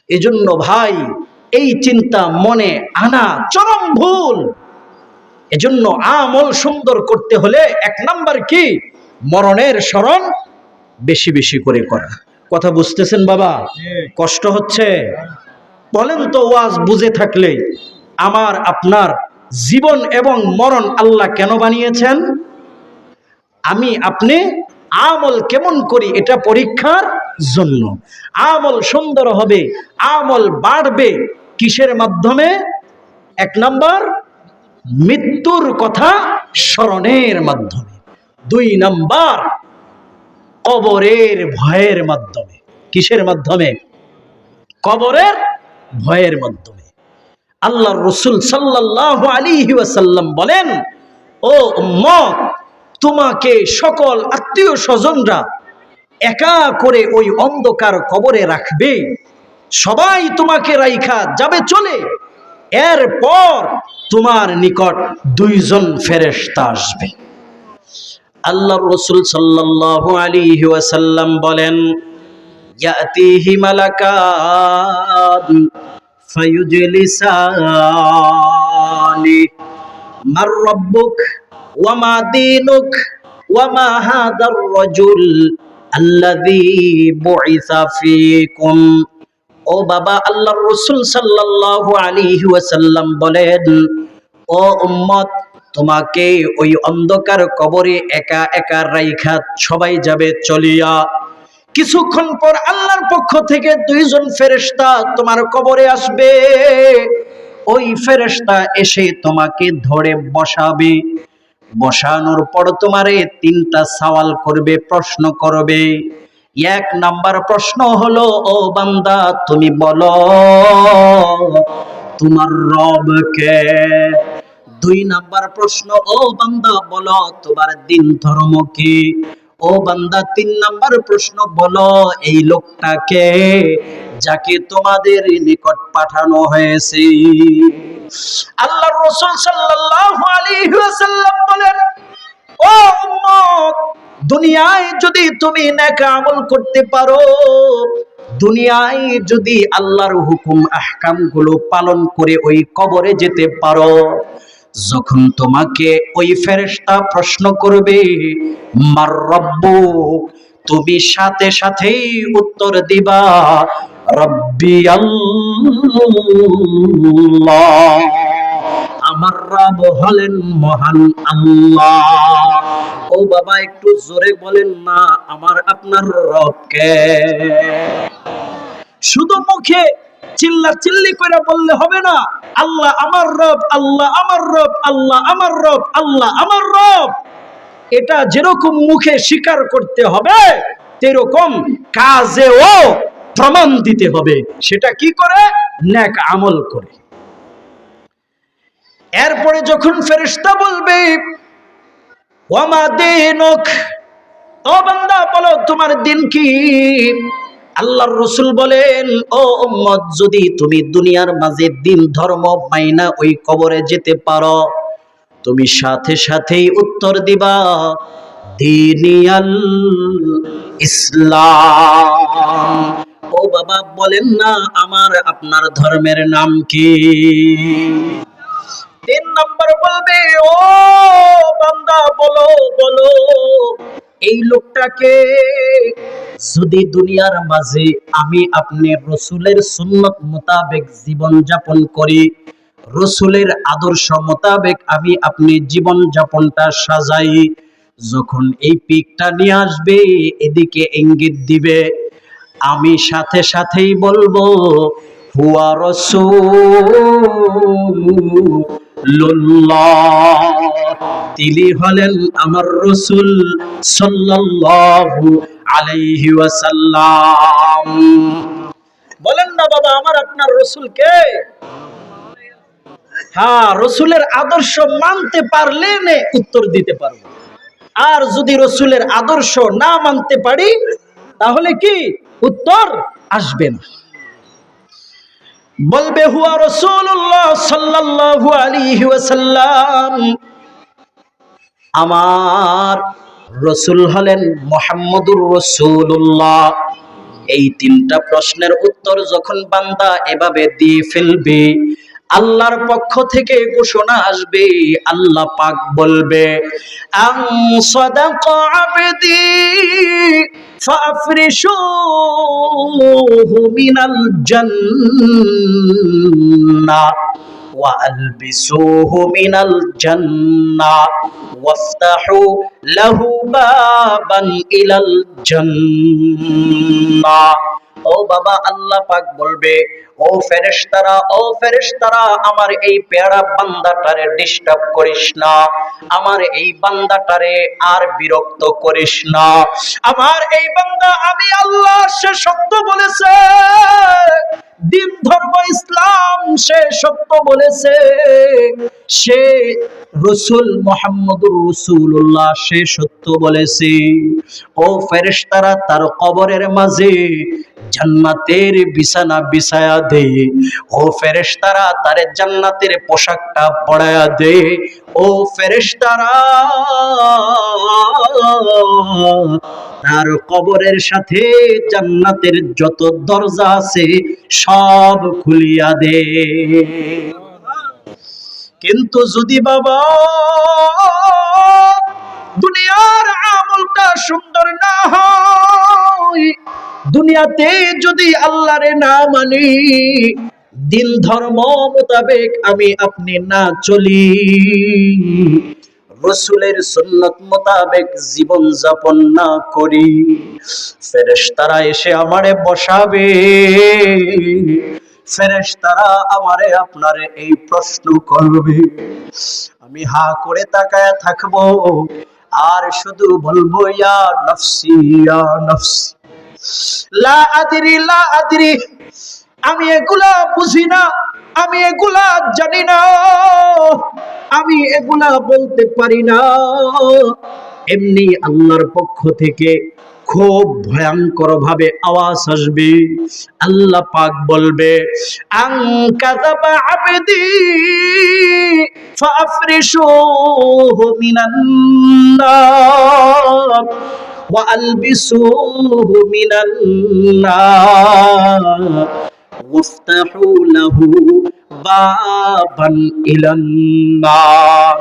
এজন্য ভাই, এই চিন্তা মনে আনা চরম ভুল। এজন্য আমল সুন্দর করতে হলে 1 নাম্বার কি, মরণের স্মরণ বেশি বেশি করে করা। কথা বুঝতেছেন বাবা? কষ্ট হচ্ছে? বলেন তো, ওয়াজ বুঝে থাকলে আমার আপনার জীবন এবং মরণ আল্লাহ কেন বানিয়েছেন? আমি আপনি আমল কেমন করি এটা পরীক্ষার জন্য। আমল সুন্দর হবে, আমল বাড়বে কিসের মাধ্যমে? 1 নাম্বার, মৃত্যুর কথা স্মরণের মাধ্যমে। 2 নাম্বার, কবরের ভয়ের মাধ্যমে। কিসের মাধ্যমে? কবরের ভয়ের মাধ্যমে। আল্লাহর রাসূল সাল্লাল্লাহু আলাইহি ওয়াসাল্লাম বলেন, ও উম্মত, তোমাকে সকল আত্মীয় স্বজনরা একা করে ওই অন্ধকার কবরে রাখবে, সবাই তোমাকে রাইখা যাবে চলে, এরপর তোমার নিকট 2 জন ফেরেশতা আসবে। আল্লাহর রাসূল সাল্লাল্লাহু আলাইহি ওয়াসাল্লাম বলেন, ইয়াতিহি মালাকান ফায়ুজলিসানি মার রাব্বুক ওয়া মা দীনুক ওয়া মা হাদার রাজুল আল্লাযী বুইসা ফীকুম। ও বাবা, আল্লাহর রাসূল সাল্লাল্লাহু আলাইহি ওয়াসাল্লাম বলেন, ও উম্মত, তোমাকে ওই অন্ধকার কবরে একা একা রাইখা সবাই যাবে চলিয়া। কিছুক্ষণ পর আল্লাহর পক্ষ থেকে 2 জন ফেরেশতা তোমার কবরে আসবে। ওই ফেরেশতা এসে তোমাকে ধরে বসাবে। বসানোর পর তোমারে 3টা সওয়াল করবে, প্রশ্ন করবে। 1 নাম্বার প্রশ্ন হলো, ও বান্দা, তুমি বলো তোমার রব কে? 2 নাম্বার প্রশ্ন, ও বান্দা বলো তোমার দ্বীন ধর্ম কি? ও বান্দা 3 নাম্বার প্রশ্ন, বলো এই লোকটাকে যাকে তোমাদের নিকট পাঠানো হয়েছে। আল্লাহর রাসূল সাল্লাল্লাহু আলাইহি ওয়াসাল্লাম বলেন, ও উম্মত, দুনিয়ায় যদি তুমি নেক আমল করতে পারো, দুনিয়ায় যদি আল্লাহর হুকুম আহকাম গুলো পালন করে ওই কবরে যেতে পারো, যখন তোমাকে ওই ফেরেশতা প্রশ্ন করবে মার রব্বুক, তুমি সাথে সাথেই উত্তর দিবা রব্বি আল্লাহ, আমার রব হলেন মহান আল্লাহ। ও বাবা, একটু জোরে বলেন না, আমার আপনার রব কে? শুধু মুখে চিল্লা চিল্লি করে বললে হবে না, আল্লাহ আমার রব, আল্লাহ আমার রব, আল্লাহ আমার রব, আল্লাহ আমার রব। এটা যেরকম মুখে স্বীকার করতে হবে, তেরকম কাজেও প্রমাণ দিতে হবে। সেটা কি করে? নেক আমল করে। এরপরে যখন ফেরেশতা বলবে ওয়া মা দীনুক, ও বান্দা বলো তোমার দিন কি? আল্লাহর রাসূল বলেন, ও উম্মত, যদি তুমি দুনিয়ার মাঝে দিন ধর্ম মাইনা ওই কবরে যেতে পারো, তুমি সাথে সাথেই উত্তর দিবা দীনিয়াল ইসলাম। ও বাবা বলেন না আমার আপনার ধর্মের নাম কি? 3 নম্বর বলবে, ও বান্দা বলো বলো এই লোকটাকে, যদি দুনিয়ার মাঝে আমি আপনি রসুলের সুন্নত মোতাবেক জীবন যাপন করি, রসুলের আদর্শ মোতাবেক আমি আপনি জীবন যাপনটা সাজাই, যখন এই পিকটা নিয়ে আসবে এদিকে ইঙ্গিত দিবে, আমি সাথে সাথেই বলবো হুয়া রাসূলুল্লাহ, তিনি হলেন আমার রাসূল সাল্লাল্লাহু আলাইহি ওয়াসাল্লাম। বলেন না বাবা আমার আপনার রাসূল কে? হ্যাঁ, রাসূলের আদর্শ মানতে পারলে উত্তর দিতে পারবো, আর যদি রাসূলের আদর্শ না মানতে পারি তাহলে কি উত্তর আসবে না। বলবে হুয়া রাসূলুল্লাহ সাল্লাল্লাহু আলাইহি ওয়াসাল্লাম, আমার রাসূল হলেন মুহাম্মদুর রাসূলুল্লাহ। এই 3টা প্রশ্নের উত্তর যখন বান্দা এভাবে দিয়ে ফেলবে, আল্লাহর পক্ষ থেকে ঘোষণা আসবে, আল্লাহ পাক বলবে আন সাদাকা আবদি ফাফরিশুহু মিনাল জান্নাহ ওয়া আলবিসুহু মিনাল জান্নাহ ওয়াফতাহু লাহু বাবান ইলাল জান্নাহ। ও বাবা আল্লাহ পাক বলবে, ও ফেরেশতারা, ও ফেরেশতারা, আমার এই পেয়ারা বান্দাটারে ডিস্টার্ব করিস না, আমার এই বান্দাটারে আর বিরক্ত করিস না, আমার এই বান্দা আমি আল্লাহ সে সত্য বলেছে, দিন ধর্ম ইসলাম সে সত্য বলেছে, সে রাসূল মুহাম্মদুর রাসূলুল্লাহ সে সত্য বলেছে। ও ফেরেশতারা তার কবরের মাঝে জান্নাতের বিছানা বিছায়া দে, ও ফেরেশতারা তার জান্নাতের পোশাকটা পরায়া দে, ও ফেরেশতারা তার কবরের সাথে জান্নাতের যত দরজা আছে সব খুলিয়া দে। কিন্তু যদি বাবা দুনিয়ার আমলটা সুন্দর না হয়, দুনিয়াতে যদি আল্লাহরে না মানি, দিন ধর্ম মোতাবেক আমি আপনি না চলি, রাসূলের সুন্নাত মোতাবেক জীবন যাপন না করি, ফেরেশতারা এসে আমারে বসাবে, ফেরেশতারা আমারে আপনারে এই প্রশ্ন করবে, আমি হা করে তাকায়া থাকবো আর শুধু বলবো ইয়া নফসি ইয়া নফসি লা আদরি লা আদরি, আমি এগুলা বুঝি না, আমি এগুলা জানি না, আমি এগুলা বলতে পারি না। এমনি আল্লাহর পক্ষ থেকে খুব ভয়ঙ্কর ভাবে আওয়াজ আসবে, আল্লাহ পাক বলবে আন কাযাবা আবদি ফাফরিশুহু মিনান নার ওয়া আলবিসুহু মিনান নার ওয়াফতাহু লাহু বাবান ইলান নার।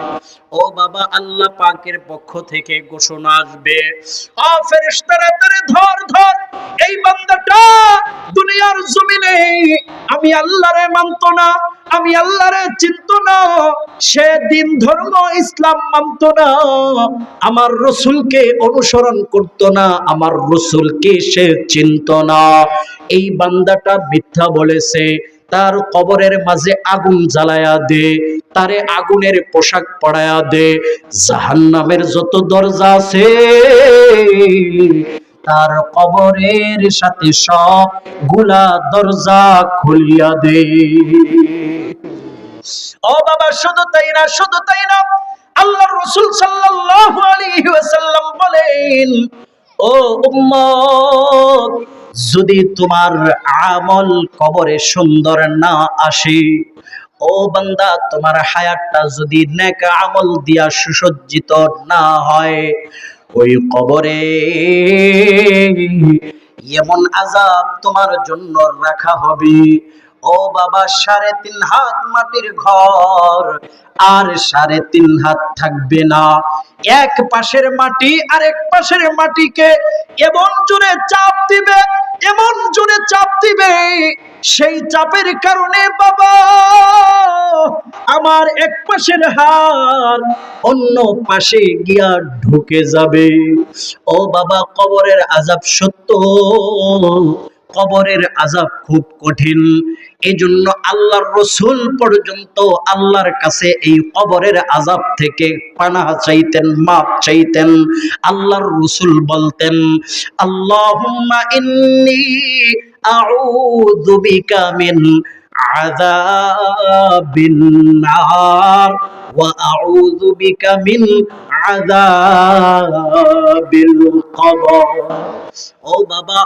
ও বাবা আল্লাহ পাকের পক্ষ থেকে ঘোষণা আসবে, ও ফেরেশতারা তারে ধর ধর, এই বান্দাটা দুনিয়ার জমিনে আমি আল্লাহরে মানতো না, আমি আল্লাহরে চিনতো না, সে দিন ধর্ম ইসলাম মানতো না, আমার রাসূলকে অনুসরণ করতো না, আমার রাসূলকে সে চিনতো না, এই বান্দাটা মিথ্যা বলেছে, তার কবরের মাঝে আগুন জ্বালায়া দে, তারে আগুনের পোশাক পরায়া দে, জাহান্নামের যত দরজা আছে তার কবরের সাথে সব গুলা দরজা খুলিয়া দে। ও বাবা শুধু তাই না, শুধু তাই না, আল্লাহর রাসূল সাল্লাল্লাহু আলাইহি ওয়াসাল্লাম বলেন ও উম্মত, যদি তোমার আমল কবরে সুন্দর না আসে, ও বান্দা তোমার হায়াতটা যদি নেক আমল দিয়া সুসজ্জিত না হয়, ওই কবরে এমন আযাব তোমার জন্য রাখা হবে। ও বাবা, 3.5 হাত মাটির ঘর, আর 3.5 হাত থাকবে না। এক পাশের মাটি আরেক পাশের মাটিকে এমন জোরে চাপ দিবে, এমন জোরে চাপ দিবে, সেই চাপের কারণে বাবা আমার এক পাশের হাত অন্য পাশে গিয়া ঢুকে যাবে। ও বাবা, কবরের আযাব সত্য, কবরের আযাব খুব কঠিন। এজন্য আল্লাহর রাসূল পর্যন্ত আল্লাহর কাছে এই কবরের আযাব থেকে পানাহ চাইতেন, মাপ চাইতেন। আল্লাহর রাসূল বলতেন, আল্লাহুম্মা ইন্নী আউযু বিকা মিন আযাবিন নার ওয়া আউযু বিকা মিন আযাবিল কবর। ও বাবা,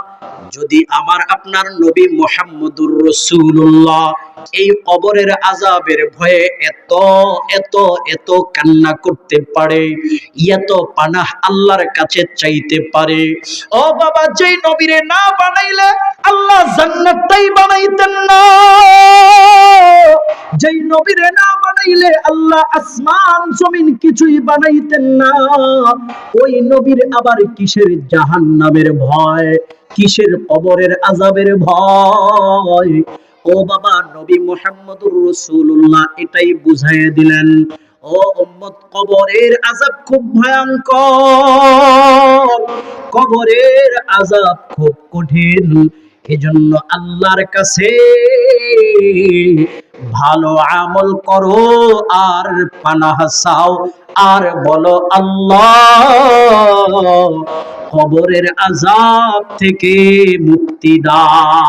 যদি আমার আপনার নবী মুহাম্মদুর রাসূলুল্লাহ এই কবরের আযাবের ভয়ে এত এত এত কান্না করতে পারে, এত পানাহ আল্লাহর কাছে চাইতে পারে, ও বাবা, যেই নবীরে না বানাইলে আল্লাহ জান্নাতটাই বানাইতেন না, যেই নবীরে না বানাইলে আল্লাহ আসমান জমিন কিছুই বানাইতেন না, ওই নবীর আবার কিসের জাহান্নামের ভয়, কিসের কবরের আযাবের ভয়? ও বাবা, নবী মুহাম্মদুর রাসূলুল্লাহ এটাই বুঝাইয়া দিলেন, ও উম্মত, কবরের আযাব খুব ভয়ঙ্কর, কবরের আযাব খুব কঠিন। এজন্য আল্লাহর কাছে ভালো আমল করো আর পানাহ চাও, আর বলো আল্লাহ কবরের আযাব থেকে মুক্তি দাও।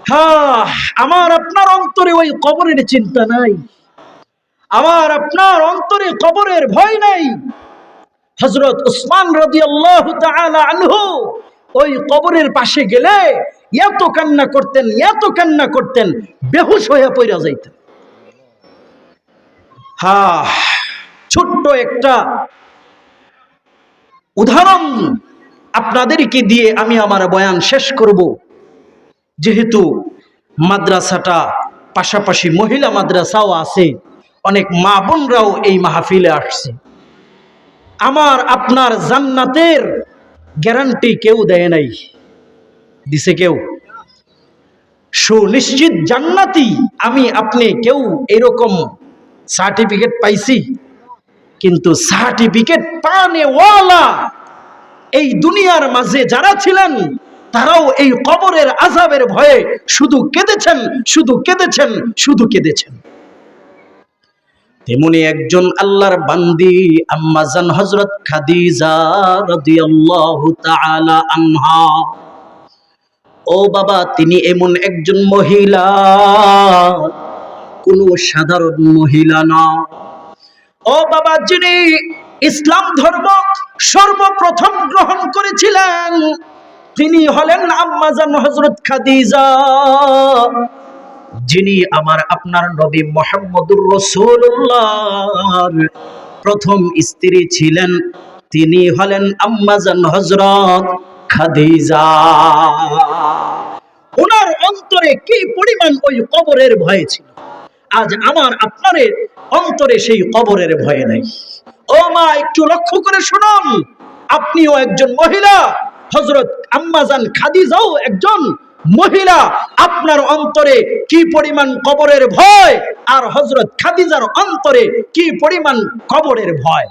হ্যাঁ, আমার আপনার অন্তরে ওই কবরের চিন্তা নাই, আমার আপনার অন্তরে কবরের ভয় নাই। হযরত উসমান রাদিয়াল্লাহু তাআলা আনহু ওই কবরের পাশে গেলে এত কান্না করতেন, এত কান্না করতেন, বেহুশ হয়ে পড়ে যাইতেন। হ্যাঁ, ছোট্ট একটা উদাহরণ আপনাদেরকে দিয়ে আমি আমার বয়ান শেষ করব। যেহেতু মাদ্রাসাটা পাশাপাশি মহিলা মাদ্রাসাও আছে, অনেক মা বোনরাও এই মাহফিলে আসছে। আমার আপনার জান্নাতের গ্যারান্টি কেউ দেয় নাই, দিছে কেউ? সুনিশ্চিত জান্নাতি আমি আপনি কেউ এরকম সার্টিফিকেট পাইছি? কিন্তু সার্টিফিকেট পানেওয়ালা এই দুনিয়ার মাঝে যারা ছিলেন, তারাও এই কবরের আযাবের ভয়ে শুধু কেঁদেছেন, শুধু কেঁদেছেন, শুধু কেঁদেছেন। তেমনি একজন আল্লাহর বান্দি আম্মা জান হযরত খাদিজা রাদিয়াল্লাহু তাআলা আনহা। ও বাবা, তিনি এমন একজন মহিলা, কোন সাধারণ মহিলা না। ও বাবা, যিনি ইসলাম ধর্ম সর্বপ্রথম গ্রহণ করেছিলেন, তিনি হলেন আম্মা জান হযরত খাদিজা, যিনি আমার আপনার নবী মুহাম্মদুর রাসূলুল্লাহর প্রথম স্ত্রী ছিলেন। তিনি হলেন আম্মা জান হযরত খাদিজা। ওনার অন্তরে কি পরিমাণ ওই কবরের ভয় ছিল, আজ আমার আপনার অন্তরে সেই কবরের ভয় নাই। ও মা, একটু লক্ষ্য করে শুনুন, আপনিও একজন মহিলা, হযরত আম্মা জান খাদিজাও একজন মহিলা। আপনার অন্তরে কি পরিমাণ কবরের ভয়, আর হযরত খাদিজার অন্তরে কি পরিমাণ কবরের ভয়।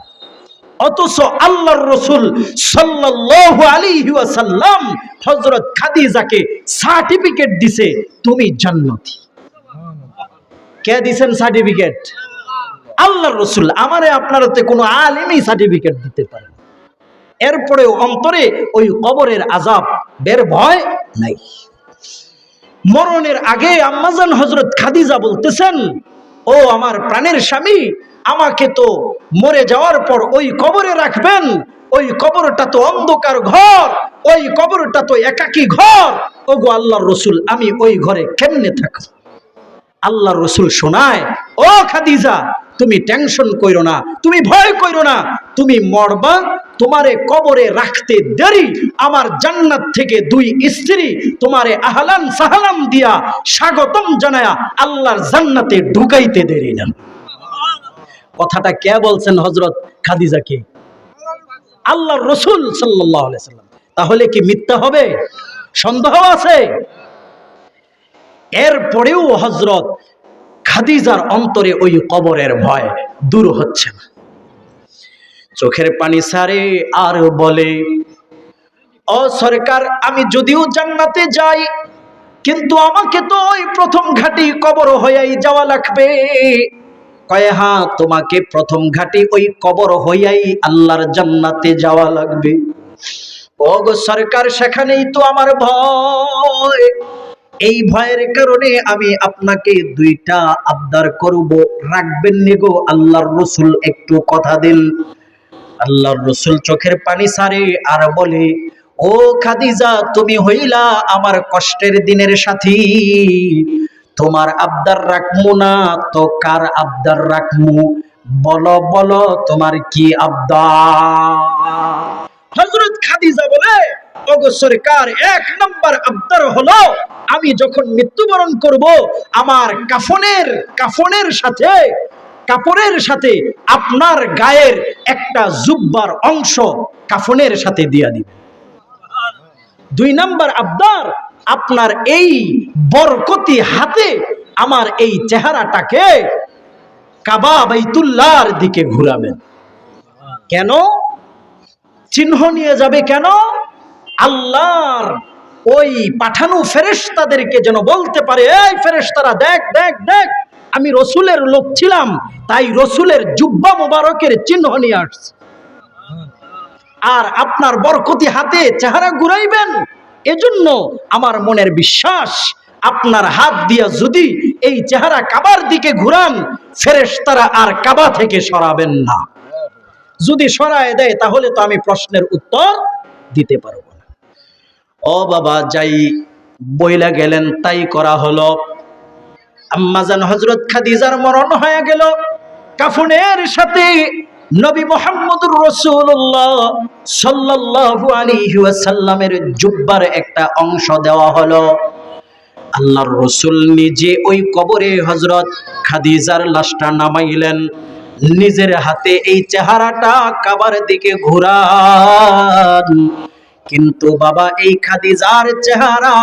অথচ আল্লাহর রাসূল সাল্লাল্লাহু আলাইহি ওয়াসাল্লাম হযরত খাদিজাকে সার্টিফিকেট দিছে, তুমি জান্নাতি। কে দিবেন সার্টিফিকেট? আল্লাহর রাসূল। আমারে আপনারতে কোনো আলেমই সার্টিফিকেট দিতে পারে না। এরপরেও অন্তরে ওই কবরের আযাবের ভয় নাই। মরণের আগে আম্মা জান হযরত খাদিজা বলতেছেন, ও আমার প্রাণের স্বামী, আমাকে তো মরে যাওয়ার পর ওই কবরে রাখবেন, ওই কবরটা তো অন্ধকার ঘর, ওই কবরটা তো একাকী ঘর। ওগো আল্লাহর রসুল, আমি ওই ঘরে কেমনে থাকব? আল্লাহর রসুল শোনায়, ও খাদিজা, তুমি টেনশন কইরো না, তুমি ভয় কইরো না, তুমি মরবা, তোমারে কবরে রাখতে দেরি আমার জান্নাত থেকে দুই স্ত্রী তোমারে আহলান সাহলাম দিয়া স্বাগতম জানায়া আল্লাহর জান্নাতে ঢুকাইতে দেরি না। কথাটা কে বলছেন? হযরত খাদিজাকে, আল্লাহর রাসূল সাল্লাল্লাহু আলাইহি সাল্লাম। তাহলে কি মিথ্যা হবে? সন্দেহ আছে? এরপরেও হযরত খাদিজার অন্তরে ওই কবরের ভয় দূর হচ্ছে না। চোখের পানি ছাড়ে আর বলে, ও সরকার, আমি যদিও জান্নাতে যাই, কিন্তু আমাকে তো ওই প্রথম ঘাটি কবর হইয়াই যাওয়া লাগবে। কয় হ্যাঁ, তোমাকে প্রথম ঘাটি ওই কবর হইয়াই আল্লাহর জান্নাতে যাওয়া লাগবে। ও গো সরকার, সেখানেই তো আমার ভয়। এই ভয়ের কারণে আমি আপনাকে দুইটা আবদার করব, রাখবেন নি গো আল্লাহর রাসূল? একটু কথা দিন। আল্লাহর রাসূল চোখের পানি ছাড়ে আর বলে, ও খাদিজা, তুমি হইলা আমার কষ্টের দিনের সাথী, তোমার আবদার রাখমু না তো কার আবদার রাখমু? বলো বলো, তোমার কি আবদার? হযরত খাদিজা বলে, ওগো সরকার, এক নাম্বার আবদার হলো, আমি যখন মৃত্যুবরণ করব, আমার কাফনের সাথে, কাপড়ের সাথে আপনার গায়ের একটা জুব্বার অংশ কাফনের সাথে দিয়া দিবে। দুই নাম্বার আবদার, আপনার এই বরকতি হাতে আমার এই চেহারাটাকে কাবা বাইতুল্লাহর দিকে ঘুরাবেন। কেন? চিহ্ন নিয়ে যাবে কেন? আল্লাহর ওই পাঠানো ফেরেশতাদেরকে যেন বলতে পারে, এই ফেরেশতারা, দেখ দেখ দেখ, আমি রসুলের লোক ছিলাম, তাই রসুলের জুব্বা মোবারকের চিহ্ন নিয়ে আসছে। আর আপনার বরকতি হাতে চেহারা ঘুরাইবেন, এজন্য আমার মনের বিশ্বাস, আপনার হাত দিয়া যদি এই চেহারা কাবার দিকে ঘুরান, ফেরেশতারা আর কাবা থেকে সরাবেন না। যদি সরায় দেয় তাহলে তো আমি প্রশ্নের উত্তর দিতে পারবো না। ও বাবা, যাই বইলা গেলেন তাই করা হলো। আম্মাজান হযরত খাদিজার মরণ হয়ে গেল। কাফনের সাথে নবী মুহাম্মদুর রাসূলুল্লাহ সাল্লাল্লাহু আলাইহি ওয়াসাল্লামের জুব্বার একটা অংশ দেওয়া হলো। আল্লাহর রাসূল নিজে ওই কবরে হযরত খাদিজার লাশটা নামাইলেন, নিজের হাতে এই চেহারাটা কাবার দিকে ঘোরান। কিন্তু বাবা, এই খাদিজার চেহারা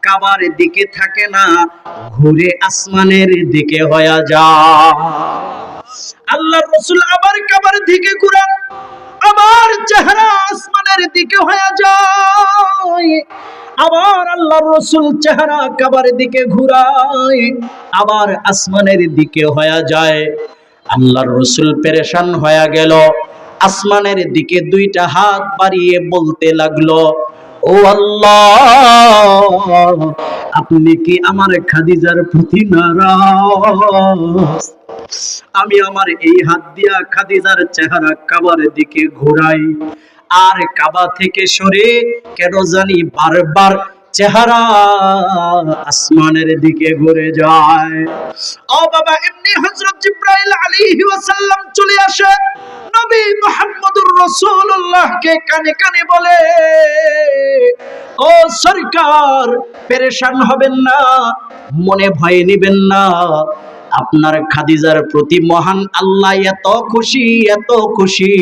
কাবার দিকে থাকে না, ঘুরে আসমানের দিকে হয়ে যায়। আল্লাহর রাসূল আবার কাবার দিকে ঘুরান, আবার চেহারা আসমানের দিকে হয়ে যায়। আবার আল্লাহর রাসূল চেহারা কাবার দিকে ঘুরায়, আবার আসমানের দিকে হয়ে যায়। আল্লাহর রাসূল পেরেশান হয়ে গেল, আসমানের দিকে দুইটা হাত বাড়িয়ে বলতে লাগলো, ও আল্লাহ, আপনি কি আমার খাদিজার প্রতি নারাজ? আমি আমার এই হাত দিয়া খাদিজার চেহারা কাবার দিকে ঘোরাই, আর কাবা থেকে সরে কেন জানি বারবার চেহারা আসমানের দিকে ঘুরে যায়। ও বাবা, এমনি হযরত জিবরাইল আলাইহি ওয়াসাল্লাম চলে আসে, নবী মুহাম্মদুর রাসূলুল্লাহকে কানে কানে বলে, ও সরকার, পেরেশান হবেন না, মনে ভয় নেবেন না, আপনার খাদিজার প্রতি মহান আল্লাহ এত খুশি, এত খুশি,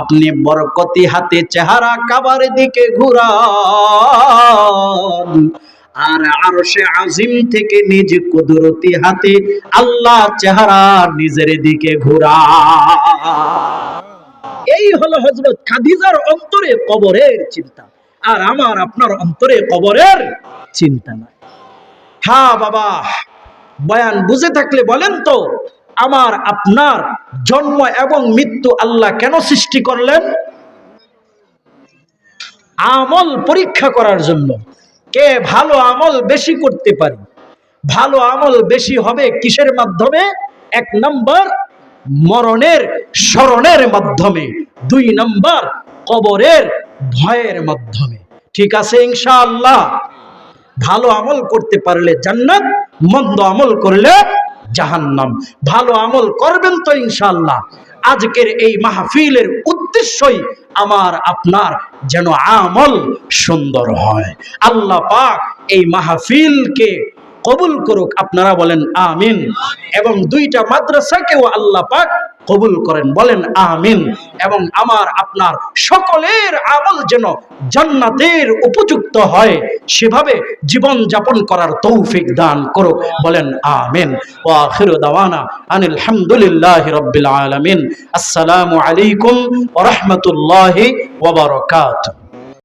আপনি বরকতি হাতে চেহারা কাবার দিকে ঘুরান, আর আরশে আজিম থেকে নিজ কুদরতি হাতে আল্লাহ চেহারা নিজের দিকে ঘুরান। এই হলো হযরত খাদিজার অন্তরে কবরের চিন্তা, আর আমার আপনার অন্তরে কবরের চিন্তা নাই। হ্যাঁ বাবা, বয়ান বুঝে থাকলে বলেন তো, আমার আপনার জন্ম এবং মৃত্যু আল্লাহ কেন সৃষ্টি করলেন? আমল পরীক্ষা করার জন্য। কে ভালো আমল বেশি করতে পারে? ভালো আমল বেশি হবে কিসের মাধ্যমে? এক নম্বর, মরণের স্মরণের মাধ্যমে, 2 নাম্বার কবরের ভয়ের মাধ্যমে। ঠিক আছে ইনশাআল্লাহ? ভালো আমল করতে পারলে জান্নাত, মন্দ আমল করলে জাহান্নাম। ভালো আমল করবেন তো ইনশাআল্লাহ। আজকের এই মাহফিলের উদ্দেশ্যই আমার আপনার যেন আমল সুন্দর হয়। আল্লাহ পাক এই মাহফিলকে কবুল করুক, আপনারা বলেন আমিন। এবং 2টা মাদ্রাসাকেও আল্লাহ পাক কবুল করেন, বলেন আমিন। এবং আমার আপনার সকলের আমল যেন জান্নাতের উপযুক্ত হয়, সেভাবে জীবন যাপন করার তৌফিক দান করুক, বলেন আমিন। ওয়া আখিরু দাওয়ানা আনিল হামদুলিল্লাহি রাব্বিল আলামিন। আসসালামু আলাইকুম ওয়া রাহমাতুল্লাহি ওয়া বারাকাতুহু।